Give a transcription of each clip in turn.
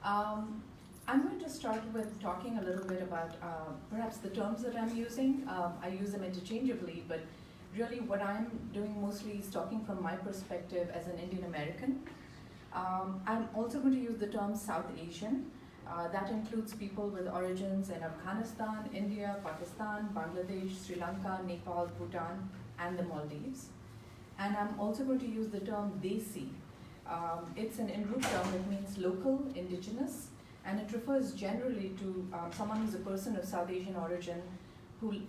Um, I'm going to start with talking a little bit about perhaps the terms that I'm using. I use them interchangeably, but really what I'm doing mostly is talking from my perspective as an Indian American. I'm also going to use the term South Asian. That includes people with origins in Afghanistan, India, Pakistan, Bangladesh, Sri Lanka, Nepal, Bhutan, and the Maldives. And I'm also going to use the term Desi. It's an Indu term that means local, indigenous, and it refers generally to someone who's a person of South Asian origin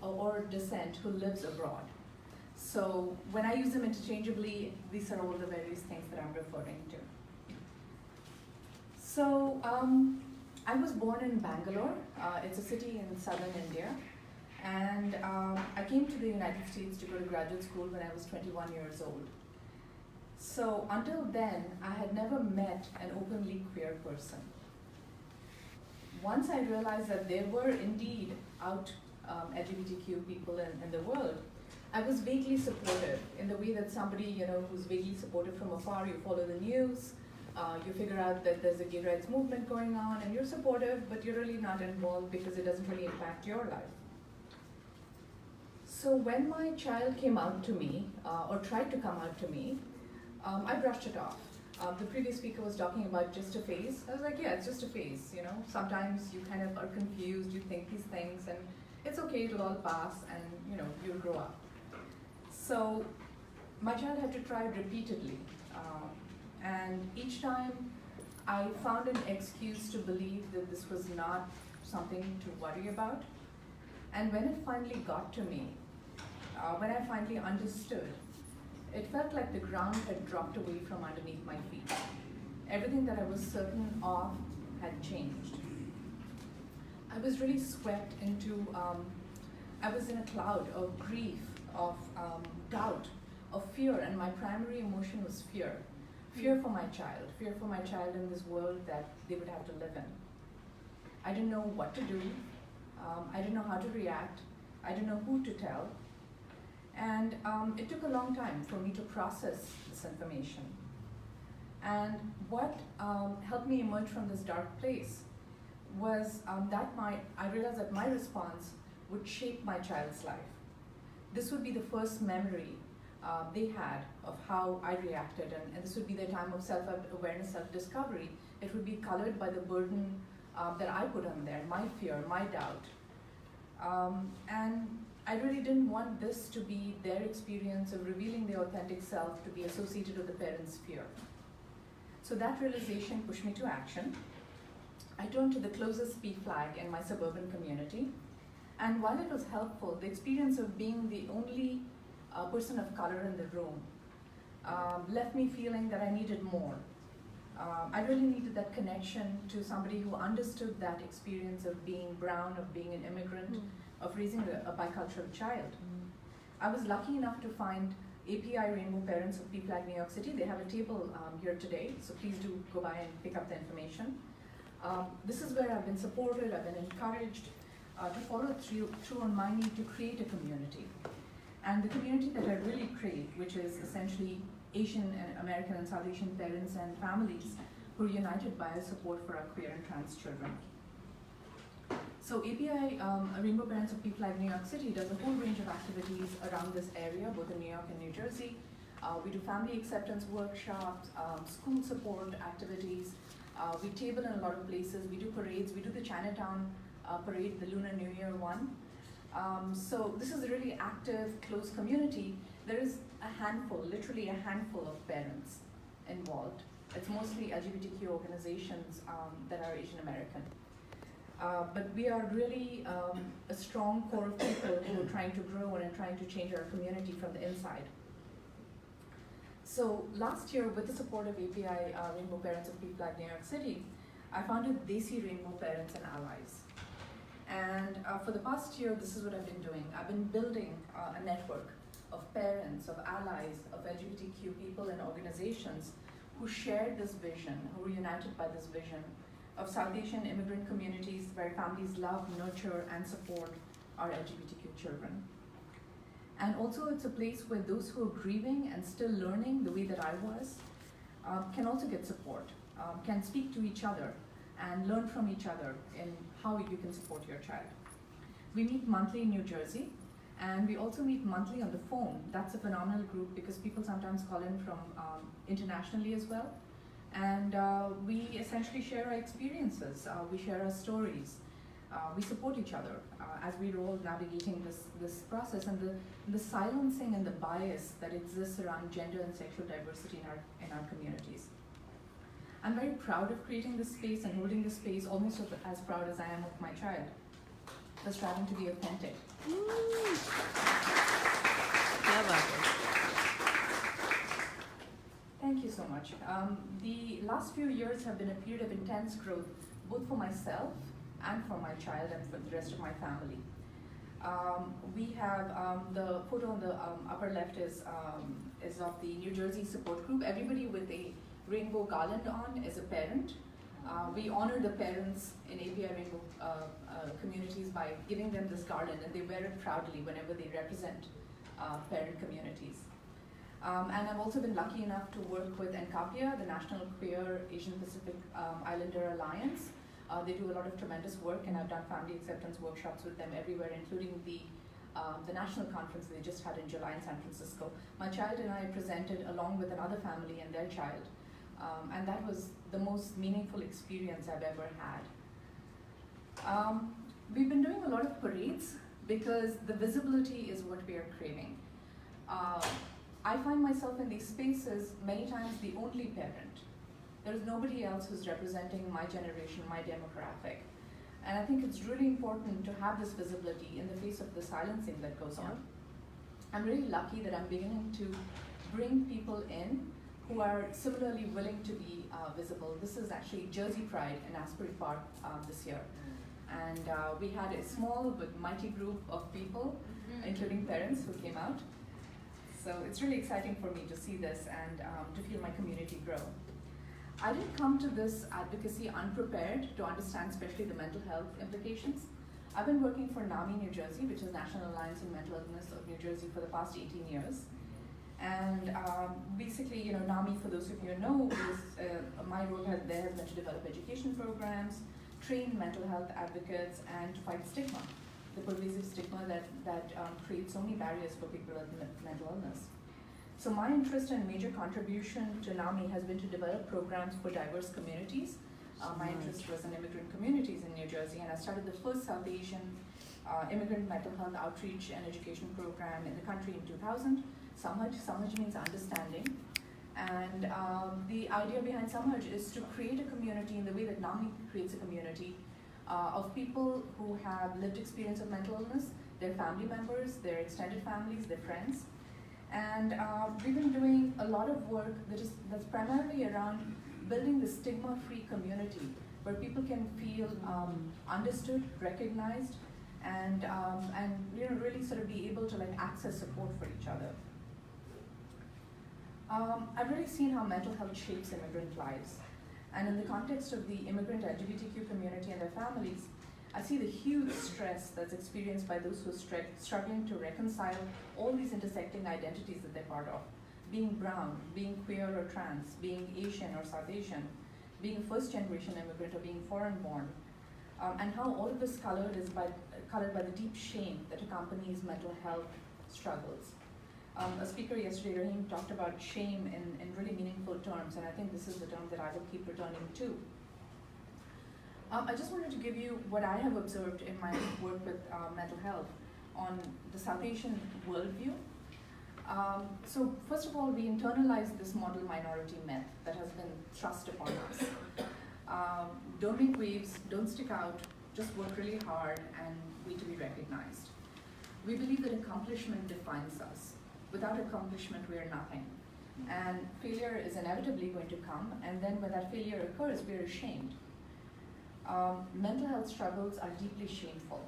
or descent who lives abroad. So when I use them interchangeably, these are all the various things that I'm referring to. So I was born in Bangalore. It's a city in southern India. And I came to the United States to go to graduate school when I was 21 years old. So until then, I had never met an openly queer person. Once I realized that there were indeed out LGBTQ people in the world, I was vaguely supportive in the way that somebody, who's vaguely supportive from afar. You follow the news, you figure out that there's a gay rights movement going on, and you're supportive, but you're really not involved because it doesn't really impact your life. So when my child came out to me, or tried to come out to me, I brushed it off. The previous speaker was talking about just a phase. I was like, yeah, it's just a phase, Sometimes you kind of are confused, you think these things, and it's okay, it'll all pass, and, you'll grow up. So my child had to try repeatedly. And each time I found an excuse to believe that this was not something to worry about. And when it finally got to me, when I finally understood, it felt like the ground had dropped away from underneath my feet. Everything that I was certain of had changed. I was really swept into, I was in a cloud of grief, of doubt, of fear, and my primary emotion was fear. Fear for my child in this world that they would have to live in. I didn't know what to do. I didn't know how to react. I didn't know who to tell. And it took a long time for me to process this information. And what helped me emerge from this dark place was I realized that my response would shape my child's life. This would be the first memory they had of how I reacted, and this would be their time of self-awareness, self-discovery. It would be colored by the burden that I put on there, my fear, my doubt. And I really didn't want this to be their experience of revealing their authentic self to be associated with the parents' fear. So that realization pushed me to action. I turned to the closest P flag in my suburban community. And while it was helpful, the experience of being the only person of color in the room left me feeling that I needed more. I really needed that connection to somebody who understood that experience of being brown, of being an immigrant, of raising a bicultural child. I was lucky enough to find API Rainbow Parents of P-Flag New York City. They have a table here today, so please do go by and pick up the information. This is where I've been supported, I've been encouraged to follow through on my need to create a community. And the community that I really create, which is essentially Asian and American and South Asian parents and families who are united by a support for our queer and trans children. So API, Rainbow Parents of P-Flag New York City, does a whole range of activities around this area, both in New York and New Jersey. We do family acceptance workshops, school support activities. We table in a lot of places. We do parades. We do the Chinatown parade, the Lunar New Year one. So this is a really active, close community. There is a handful, literally a handful of parents involved. It's mostly LGBTQ organizations that are Asian American. But we are really a strong core of people who are trying to grow and trying to change our community from the inside. So last year, with the support of API Rainbow Parents of P-Flag New York City, I founded Desi Rainbow Parents and Allies. And for the past year, this is what I've been doing. I've been building a network of parents, of allies, of LGBTQ people and organizations who share this vision, who are united by this vision of South Asian immigrant communities where families love, nurture, and support our LGBTQ children. And also it's a place where those who are grieving and still learning the way that I was can also get support, can speak to each other, and learn from each other in how you can support your child. We meet monthly in New Jersey, and we also meet monthly on the phone. That's a phenomenal group because people sometimes call in from internationally as well. And we essentially share our experiences, we share our stories, we support each other as we roll navigating this process and the silencing and the bias that exists around gender and sexual diversity in our communities. I'm very proud of creating this space and holding this space, almost as proud as I am of my child, for striving to be authentic. Thank you so much. The last few years have been a period of intense growth, both for myself and for my child and for the rest of my family. We have the photo on the upper left is of the New Jersey support group. Everybody with a rainbow garland on is a parent. We honor the parents in API rainbow communities by giving them this garland, and they wear it proudly whenever they represent parent communities. And I've also been lucky enough to work with NCAPIA, the National Queer Asian Pacific Islander Alliance. They do a lot of tremendous work, and I've done family acceptance workshops with them everywhere, including the national conference they just had in July in San Francisco. My child and I presented along with another family and their child, and that was the most meaningful experience I've ever had. We've been doing a lot of parades because the visibility is what we are craving. I find myself in these spaces many times the only parent. There's nobody else who's representing my generation, my demographic. And I think it's really important to have this visibility in the face of the silencing that goes on. I'm really lucky that I'm beginning to bring people in who are similarly willing to be visible. This is actually Jersey Pride in Asbury Park this year. And we had a small but mighty group of people, including parents who came out. So it's really exciting for me to see this and to feel my community grow. I didn't come to this advocacy unprepared to understand especially the mental health implications. I've been working for NAMI New Jersey, which is National Alliance on Mental Illness of New Jersey, for the past 18 years. And basically, you know, NAMI, for those of you who know, is, my role there has been to develop education programs, train mental health advocates, and to fight stigma, the pervasive stigma that creates so many barriers for people with mental illness. So my interest and major contribution to NAMI has been to develop programs for diverse communities. My interest was in immigrant communities in New Jersey, and I started the first South Asian immigrant mental health outreach and education program in the country in 2000. Samaj means understanding. And the idea behind Samaj is to create a community in the way that NAMI creates a community of people who have lived experience of mental illness, their family members, their extended families, their friends. And we've been doing a lot of work that's primarily around building the stigma-free community where people can feel understood, recognized, and you know, really sort of be able to like access support for each other. I've really seen how mental health shapes immigrant lives. And in the context of the immigrant LGBTQ community and their families, I see the huge stress that's experienced by those who are struggling to reconcile all these intersecting identities that they're part of. Being brown, being queer or trans, being Asian or South Asian, being a first-generation immigrant or being foreign-born, and how all of this colored by the deep shame that accompanies mental health struggles. A speaker yesterday, Rahim, talked about shame in really meaningful terms, and I think this is the term that I will keep returning to. I just wanted to give you what I have observed in my work with mental health on the South Asian worldview. So first of all, we internalize this model minority myth that has been thrust upon us. Don't make waves, don't stick out, just work really hard and wait to be recognized. We believe that accomplishment defines us. Without accomplishment, we are nothing. And failure is inevitably going to come, and then when that failure occurs, we are ashamed. Mental health struggles are deeply shameful.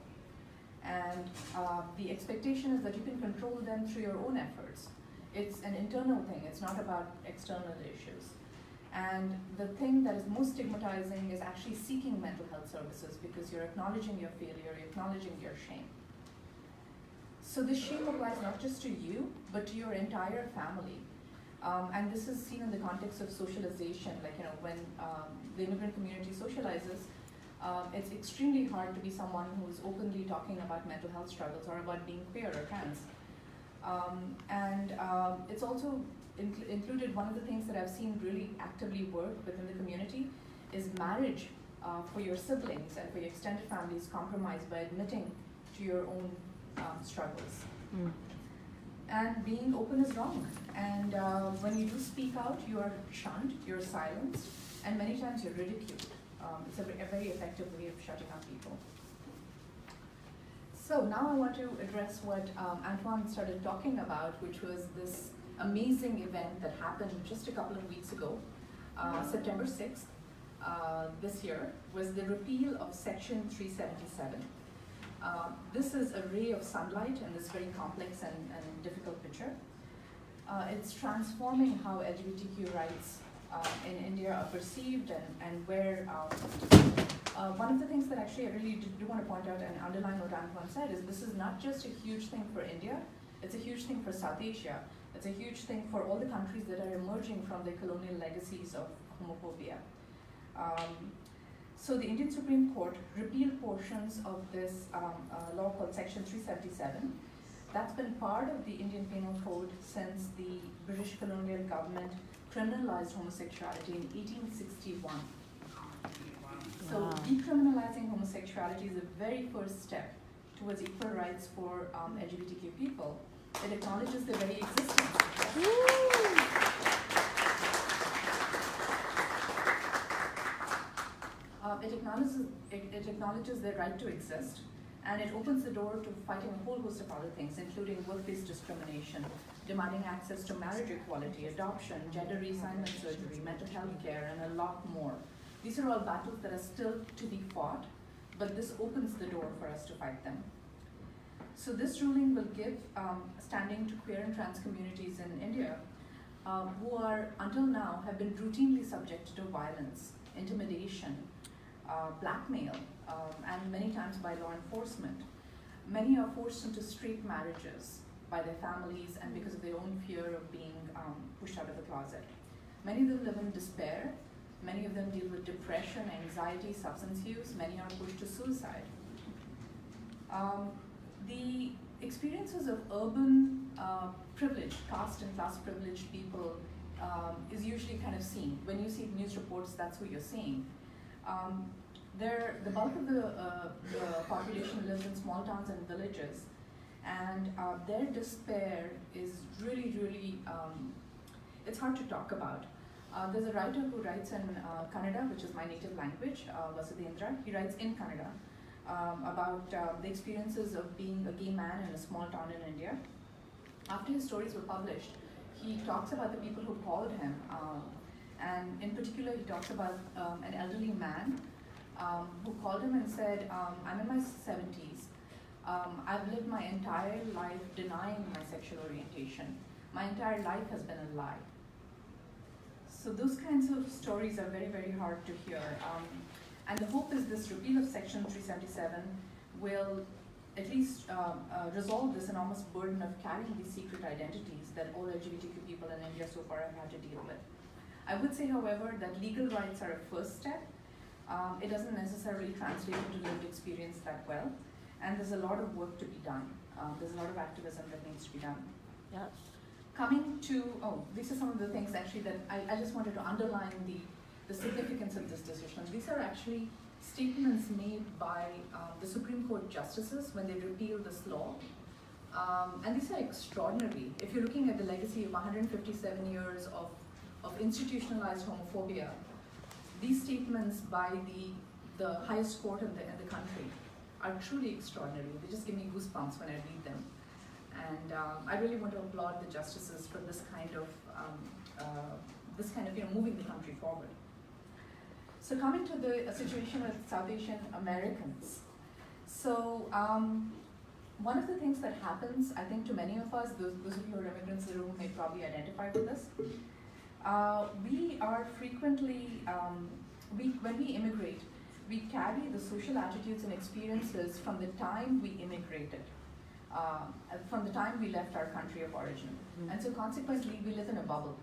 And the expectation is that you can control them through your own efforts. It's an internal thing, it's not about external issues. And the thing that is most stigmatizing is actually seeking mental health services because you're acknowledging your failure, you're acknowledging your shame. So this shame applies not just to you, but to your entire family. And this is seen in the context of socialization, like, when the immigrant community socializes, it's extremely hard to be someone who's openly talking about mental health struggles or about being queer or trans. It's also included, one of the things that I've seen really actively work within the community is marriage for your siblings and for your extended families compromised by admitting to your own struggles. Mm. And being open is wrong. And when you do speak out, you are shunned, you're silenced, and many times you're ridiculed. It's a very effective way of shutting up people. So now I want to address what Antoine started talking about, which was this amazing event that happened just a couple of weeks ago. September 6th this year was the repeal of Section 377. This is a ray of sunlight in this very complex and difficult picture. It's transforming how LGBTQ rights in India are perceived and where one of the things that actually I really do want to point out and underline what Antoine said is this is not just a huge thing for India, it's a huge thing for South Asia. It's a huge thing for all the countries that are emerging from the colonial legacies of homophobia. So the Indian Supreme Court repealed portions of this law called Section 377. That's been part of the Indian Penal Code since the British colonial government criminalized homosexuality in 1861. So decriminalizing homosexuality is the very first step towards equal rights for LGBTQ people. It acknowledges their very existence. It acknowledges their right to exist, and it opens the door to fighting a whole host of other things, including workplace discrimination, demanding access to marriage equality, adoption, gender reassignment surgery, mental health care, and a lot more. These are all battles that are still to be fought, but this opens the door for us to fight them. So this ruling will give standing to queer and trans communities in India who are, until now, have been routinely subjected to violence, intimidation, blackmail, and many times by law enforcement. Many are forced into straight marriages by their families and because of their own fear of being pushed out of the closet. Many of them live in despair. Many of them deal with depression, anxiety, substance use. Many are pushed to suicide. The experiences of urban privileged, caste and class privileged people is usually kind of seen. When you see news reports, that's who you're seeing. The bulk of the population lives in small towns and villages, and their despair is really, it's hard to talk about. There's a writer who writes in Kannada, which is my native language, Vasudendra. He writes in Kannada about the experiences of being a gay man in a small town in India. After his stories were published, he talks about the people who called him, and in particular he talks about an elderly man who called him and said, I'm in my 70s. I've lived my entire life denying my sexual orientation. My entire life has been a lie. So those kinds of stories are very hard to hear. And the hope is this repeal of Section 377 will at least resolve this enormous burden of carrying these secret identities that all LGBTQ people in India so far have had to deal with. I would say, however, that legal rights are a first step. It doesn't necessarily translate into lived experience that well. And there's a lot of work to be done. There's a lot of activism that needs to be done. Yeah. Coming to, these are some of the things actually that I just wanted to underline the significance of this decision. These are actually statements made by the Supreme Court justices when they repealed this law. And these are extraordinary. If you're looking at the legacy of 157 years of institutionalized homophobia, these statements by the highest court in the country are truly extraordinary. They just give me goosebumps when I read them. And I really want to applaud the justices for this kind of moving the country forward. So coming to the situation with South Asian Americans. So one of the things that happens, I think to many of us, those of you who are immigrants in the room may probably identify with this. We are frequently, when we immigrate, we carry the social attitudes and experiences from the time we immigrated. from the time we left our country of origin. And so consequently, we live in a bubble.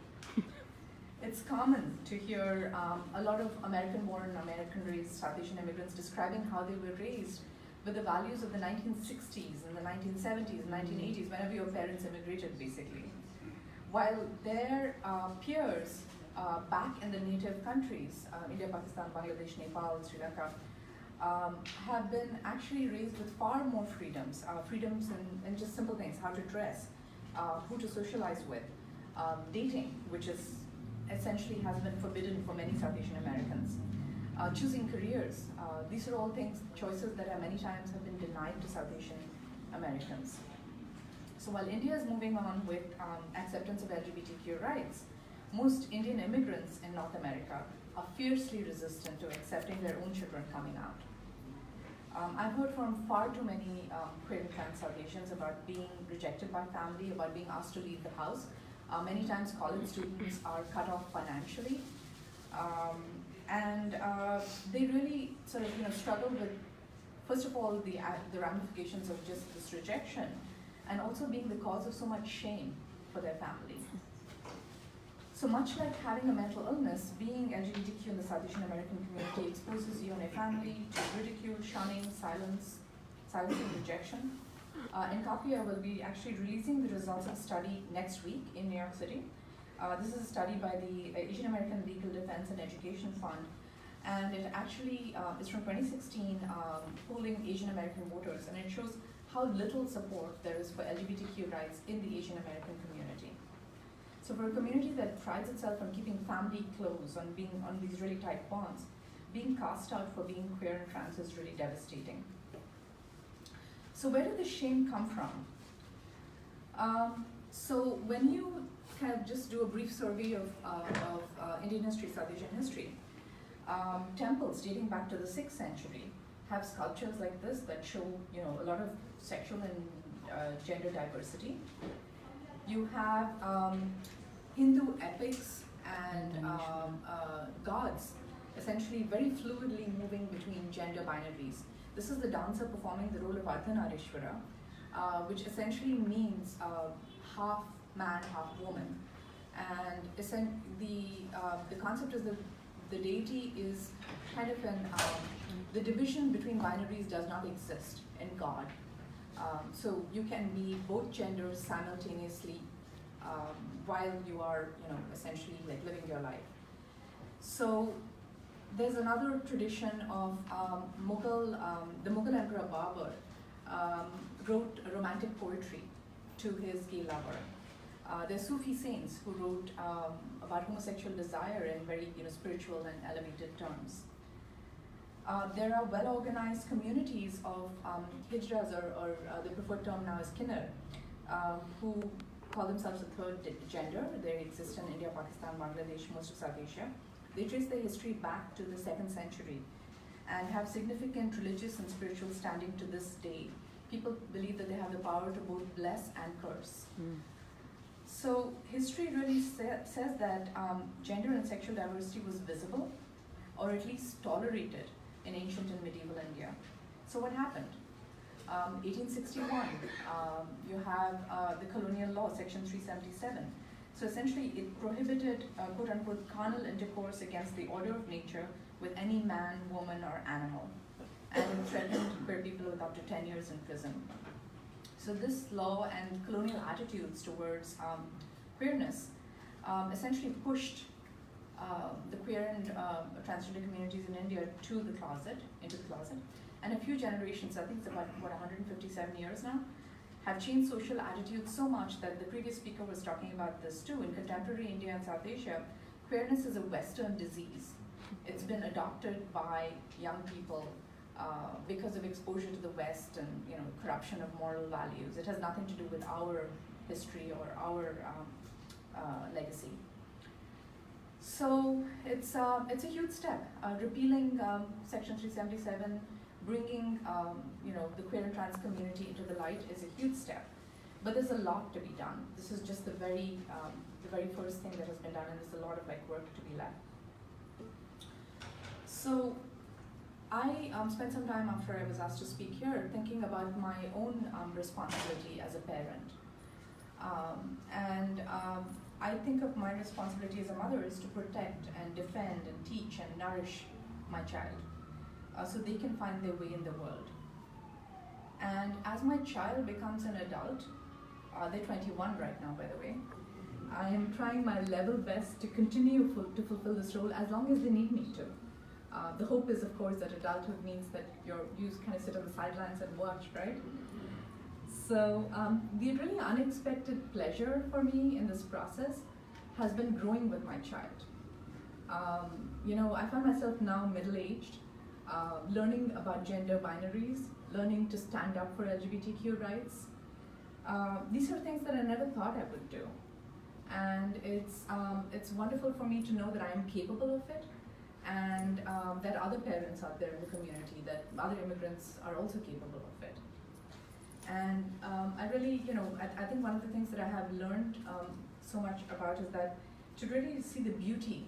It's common to hear a lot of American-born, American-raised South Asian immigrants describing how they were raised with the values of the 1960s and the 1970s and 1980s, whenever your parents immigrated, basically. While their peers back in the native countries, India, Pakistan, Bangladesh, Nepal, Sri Lanka, have been actually raised with far more freedoms, freedoms in just simple things, how to dress, who to socialize with, dating, which is essentially has been forbidden for many South Asian Americans, choosing careers. These are all things, choices that many times have been denied to South Asian Americans. So while India is moving on with acceptance of LGBTQ rights, most Indian immigrants in North America are fiercely resistant to accepting their own children coming out. I've heard from far too many queer and trans South Asians about being rejected by family, about being asked to leave the house. Many times college students are cut off financially, and they really sort of struggle with, first of all, the ramifications of just this rejection, and also being the cause of so much shame for their family. So much like having a mental illness, being LGBTQ in the South Asian American community exposes you and your family to ridicule, shunning, silence and rejection. NCAPIA will be actually releasing the results of a study next week in New York City. This is a study by the Asian American Legal Defense and Education Fund, and it actually is from 2016, polling Asian American voters, and it shows how little support there is for LGBTQ rights in the Asian American community. So for a community that prides itself on keeping family close, on being on these really tight bonds, being cast out for being queer and trans is really devastating. So where did the shame come from? So when you kind of just do a brief survey of Indian history, South Asian history, temples dating back to the 6th century have sculptures like this that show a lot of sexual and gender diversity. You have Hindu epics and gods essentially very fluidly moving between gender binaries. This is the dancer performing the role of Ardhanarishwara, which essentially means half man, half woman. And the concept is that the deity is kind of the division between binaries does not exist in God. So you can be both genders simultaneously while you are, essentially like living your life. So there's another tradition of the Mughal Emperor Babur wrote romantic poetry to his gay lover. There's Sufi saints who wrote about homosexual desire in very spiritual and elevated terms. There are well-organized communities of hijras, or the preferred term now is kinnar, who call themselves a third gender. They exist in India, Pakistan, Bangladesh, most of South Asia. They trace their history back to the 2nd century and have significant religious and spiritual standing to this day. People believe that they have the power to both bless and curse. So history really says that gender and sexual diversity was visible, or at least tolerated, in ancient and medieval India. So what happened? 1861, you have the colonial law, section 377. So essentially it prohibited quote-unquote carnal intercourse against the order of nature with any man, woman, or animal, and it threatened queer people with up to 10 years in prison. So this law and colonial attitudes towards queerness essentially pushed the queer and transgender communities in India into the closet. And a few generations, I think it's about 157 years now, have changed social attitudes so much that the previous speaker was talking about this too. In contemporary India and South Asia, queerness is a Western disease. It's been adopted by young people because of exposure to the West and corruption of moral values. It has nothing to do with our history or our legacy. So it's a huge step. Repealing Section 377, bringing the queer and trans community into the light is a huge step. But there's a lot to be done. This is just the very first thing that has been done, and there's a lot of work to be left. So I spent some time after I was asked to speak here thinking about my own responsibility as a parent. I think of my responsibility as a mother is to protect and defend and teach and nourish my child so they can find their way in the world. And as my child becomes an adult, they're 21 right now, by the way, I am trying my level best to continue to fulfill this role as long as they need me to. The hope is, of course, that adulthood means that you kind of sit on the sidelines and watch, right? So the really unexpected pleasure for me in this process has been growing with my child. I find myself now middle-aged, learning about gender binaries, learning to stand up for LGBTQ rights. These are things that I never thought I would do. And it's wonderful for me to know that I am capable of it, and that other parents out there in the community, that other immigrants are also capable of it. And I really, I think one of the things that I have learned so much about is that to really see the beauty,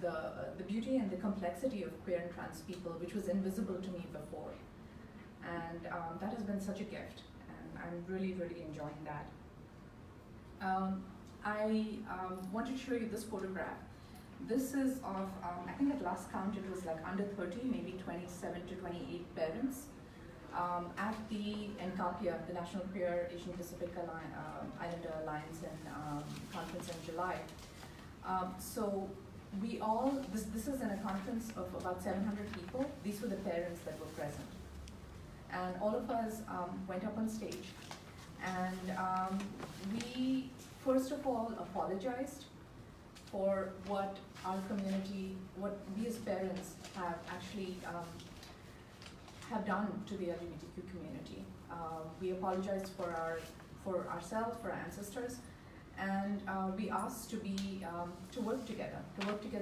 the beauty and the complexity of queer and trans people, which was invisible to me before. And that has been such a gift, and I'm really, really enjoying that. I wanted to show you this photograph. This is of, I think at last count it was like under 30, maybe 27 to 28 parents at the NCAPIA, the National Queer Asian Pacific Islander Alliance conference in July. So we all, this is in a conference of about 700 people. These were the parents that were present. And all of us went up on stage, and we first of all apologized for what our community, what we as parents have actually have done to the LGBTQ community. We apologized for ourselves, for our ancestors, and we asked to work together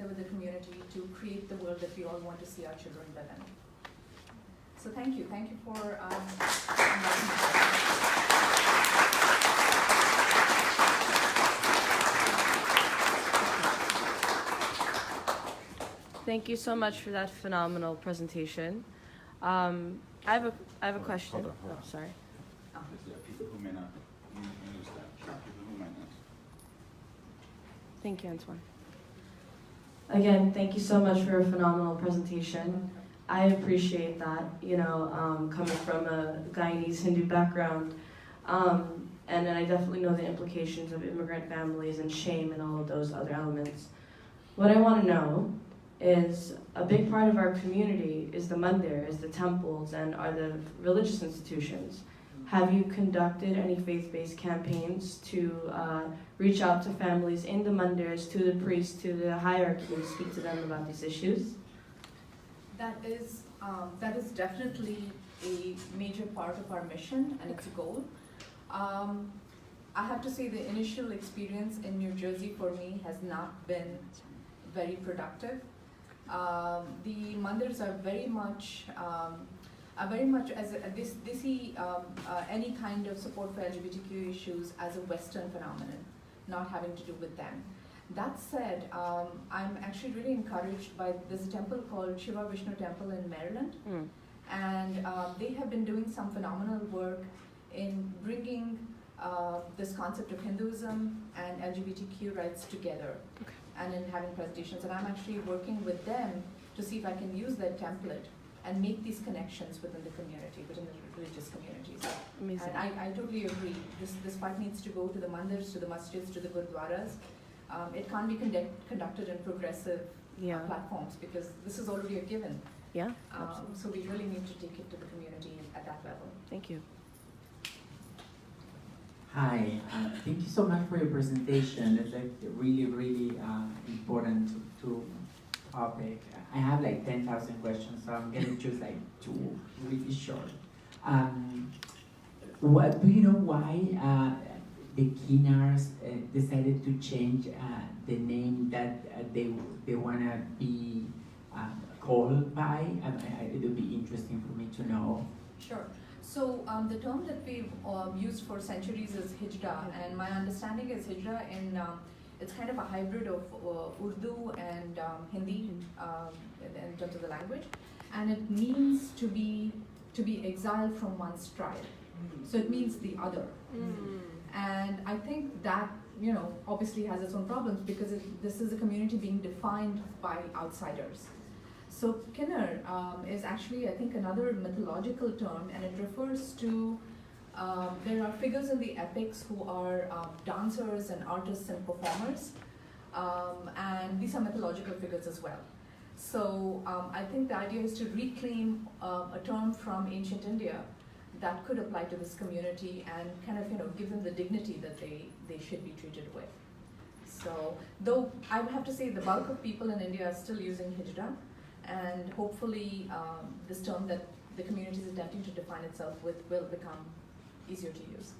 with the community to create the world that we all want to see our children live in. So thank you for inviting me. Thank you so much for that phenomenal presentation. I have a question. Hold on. Oh, sorry. There's people who may not understand. People who might not. Thank you, Antoine. Again, thank you so much for a phenomenal presentation. I appreciate that, coming from a Guyanese Hindu background. And then I definitely know the implications of immigrant families and shame and all of those other elements. What I want to know is a big part of our community is the mandir, is the temples, and are the religious institutions. Have you conducted any faith-based campaigns to reach out to families in the mandirs, to the priests, to the hierarchy, and speak to them about these issues? That is definitely a major part of our mission and its goal. I have to say the initial experience in New Jersey for me has not been very productive. The mandirs are very much as they see any kind of support for LGBTQ issues as a Western phenomenon, not having to do with them. That said, I'm actually really encouraged by this temple called Shiva Vishnu Temple in Maryland, and they have been doing some phenomenal work in bringing this concept of Hinduism and LGBTQ rights together. Okay. And in having presentations, and I'm actually working with them to see if I can use their template and make these connections within the community, within the religious communities. Amazing. And I totally agree. This fight needs to go to the mandirs, to the masjids, to the gurdwaras. It can't be conducted in progressive platforms because this is already a given. Yeah. So we really need to take it to the community at that level. Thank you. Hi, thank you so much for your presentation. It's like really, really important to topic. I have like 10,000 questions, so I'm gonna choose like two really short. What do you know why the Kinars decided to change the name that they wanna be called by? It would be interesting for me to know. Sure. So the term that we've used for centuries is hijra, and my understanding is hijra it's kind of a hybrid of Urdu and Hindi in terms of the language. and it means to be exiled from one's tribe. So it means the other. And I think that, you know, obviously has its own problems because this is a community being defined by outsiders. So kinner is actually, I think, another mythological term, and it refers to, there are figures in the epics who are dancers and artists and performers, and these are mythological figures as well. So I think the idea is to reclaim a term from ancient India that could apply to this community and kind of, you know, give them the dignity that they should be treated with. So, though I would have to say the bulk of people in India are still using hijra, and hopefully this term that the community is attempting to define itself with will become easier to use.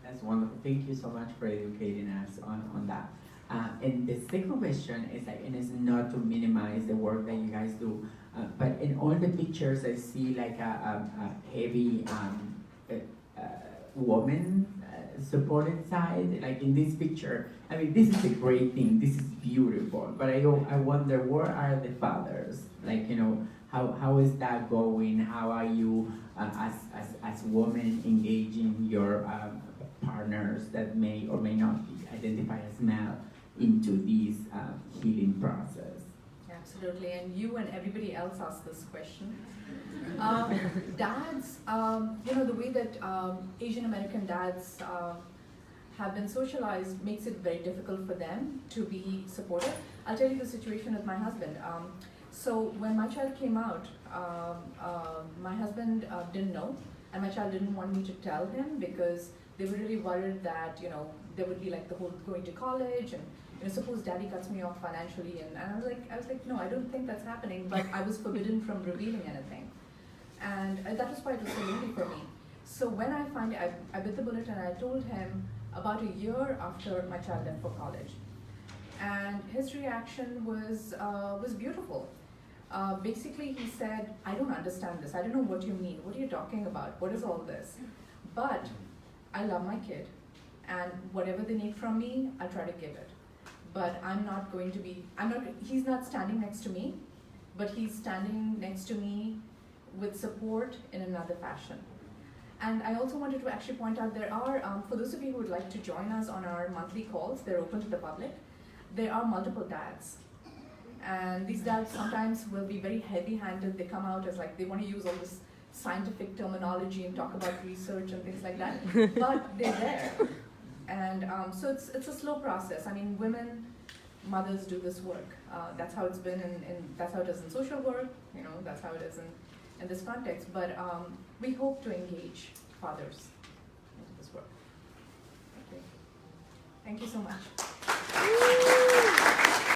That's wonderful. Thank you so much for educating us on that. And the second question is like, and it's not to minimize the work that you guys do, but in all the pictures I see like a heavy woman supported side. Like in this picture, I mean, this is a great thing. This is beautiful. But I wonder, where are the fathers? Like, you know, how is that going? How are you as women engaging your partners that may or may not be identified as male into this healing process? Absolutely, and you and everybody else asked this question. Dads, you know, the way that Asian American dads have been socialized makes it very difficult for them to be supportive. I'll tell you the situation with my husband. So when my child came out, my husband didn't know, and my child didn't want me to tell him because they were really worried that, you know, there would be like the whole going to college and, you know, suppose daddy cuts me off financially, and I was like, no, I don't think that's happening, but I was forbidden from revealing anything. And that was why it was so lonely for me. So when I bit the bullet and I told him about a year after my child left for college. And his reaction was beautiful. Basically he said, I don't understand this, I don't know what you mean, what are you talking about, what is all this? But I love my kid, and whatever they need from me, I try to give it. But he's not standing next to me, but he's standing next to me with support in another fashion. And I also wanted to actually point out, there are, for those of you who would like to join us on our monthly calls, they're open to the public, there are multiple dads. And these dads sometimes will be very heavy-handed. They come out as like, they want to use all this scientific terminology and talk about research and things like that, but they're there. And so it's a slow process. I mean, mothers do this work. That's how it's been, that's how it is in social work, you know, that's how it is in this context. But we hope to engage fathers into this work. Okay. Thank you so much.